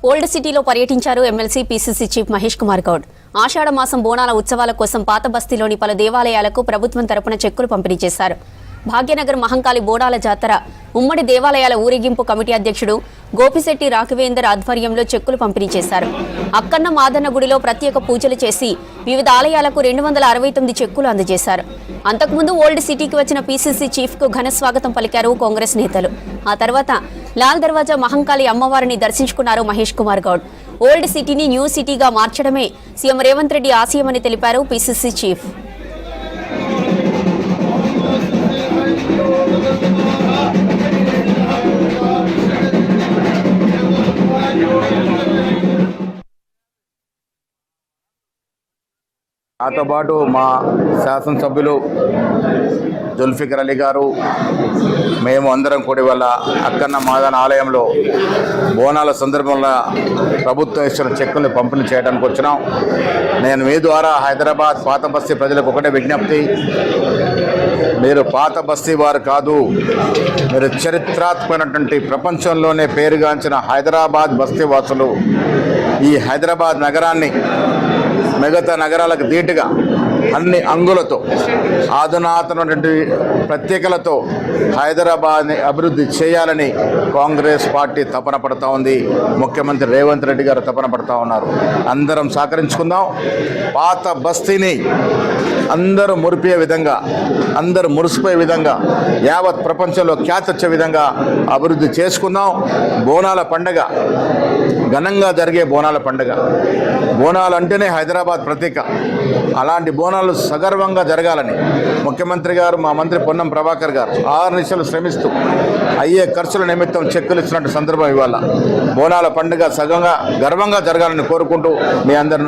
Old సిటీలో పర్యటించారు MLC PCC chief Mahesh Kumar Goud. ఆషాఢ మాసం బోనాల ఉత్సవాల కోసం పాత బస్తీలోని పలు దేవాలయాలకు ప్రభుత్వం తరపున చెక్కులు పంపిణీ చేశారు. భాగ్యనగర్ మహంకాళి బోనాల జాతర ఉమ్మడి దేవాలయాల ఊరేగింపు కమిటీ అధ్యక్షుడు గోపిశెట్టి రాఘవేందర్ ఆధ్వర్యంలో చెక్కులు పంపిణీ చేశారు. అక్కన్న మాదన్న గుడిలో ప్రత్యేక పూజలు చేసి వివిధ ఆలయాలకు 269 చెక్కులు అందజేశారు. అంతకుముందు ఓల్డ్ సిటీకి వచ్చిన పీసీసీ చీఫ్ కు ఘన స్వాగతం పలికారు కాంగ్రెస్ నేతలు. ఆ తర్వాత లాల్ దర్వాజా మహంకాళి అమ్మవారిని దర్శించుకున్నారు మహేష్ కుమార్ గౌడ్. ఓల్డ్ సిటీని న్యూ సిటీగా మార్చడమే సీఎం రేవంత్ రెడ్డి ఆశయమని తెలిపారు పీసీసీ చీఫ్. నాతో పాటు మా శాసనసభ్యులు జుల్ఫికర్ అలీ గారు, మేము అందరం కూడి వాళ్ళ అక్కన్న మాదన ఆలయంలో బోనాల సందర్భంలో ప్రభుత్వం ఇచ్చిన చెక్కుల్ని పంపిణీ చేయడానికి వచ్చినాం. నేను మీ ద్వారా హైదరాబాద్ పాత బస్తీ ప్రజలకు ఒకటే విజ్ఞప్తి, మీరు పాత బస్తీ వారు కాదు, మీరు చరిత్రాత్మకమైనటువంటి ప్రపంచంలోనే పేరుగాంచిన హైదరాబాద్ బస్తీ వాసులు. ఈ హైదరాబాద్ నగరాన్ని మిగతా నగరాలకు ధీటుగా అన్ని అంగులతో ఆధునాతనటువంటి ప్రత్యేకలతో హైదరాబాద్ని అభివృద్ధి చేయాలని కాంగ్రెస్ పార్టీ తపన పడుతూ ఉంది. ముఖ్యమంత్రి రేవంత్ రెడ్డి గారు తపన పడుతూ ఉన్నారు. అందరం సహకరించుకుందాం. పాత బస్తీని అందరూ మురిపే విధంగా, అందరూ మురిసిపోయే విధంగా, యావత్ ప్రపంచంలో ఖ్యాతి వచ్చే విధంగా అభివృద్ధి చేసుకుందాం. బోనాల పండుగ ఘనంగా జరిగే బోనాల పండుగ. బోనాలు అంటేనే హైదరాబాద్ ప్రతీక. అలాంటి బోనాలు సగర్వంగా జరగాలని ముఖ్యమంత్రి గారు, మా మంత్రి పొన్నం ప్రభాకర్ గారు 6 నిమిషాలు శ్రమిస్తూ అయ్యే ఖర్చుల నిమిత్తం చెక్కులు ఇచ్చినట్టు సందర్భం ఇవాళ. బోనాల పండుగ గర్వంగా జరగాలని కోరుకుంటూ మీ అందరిని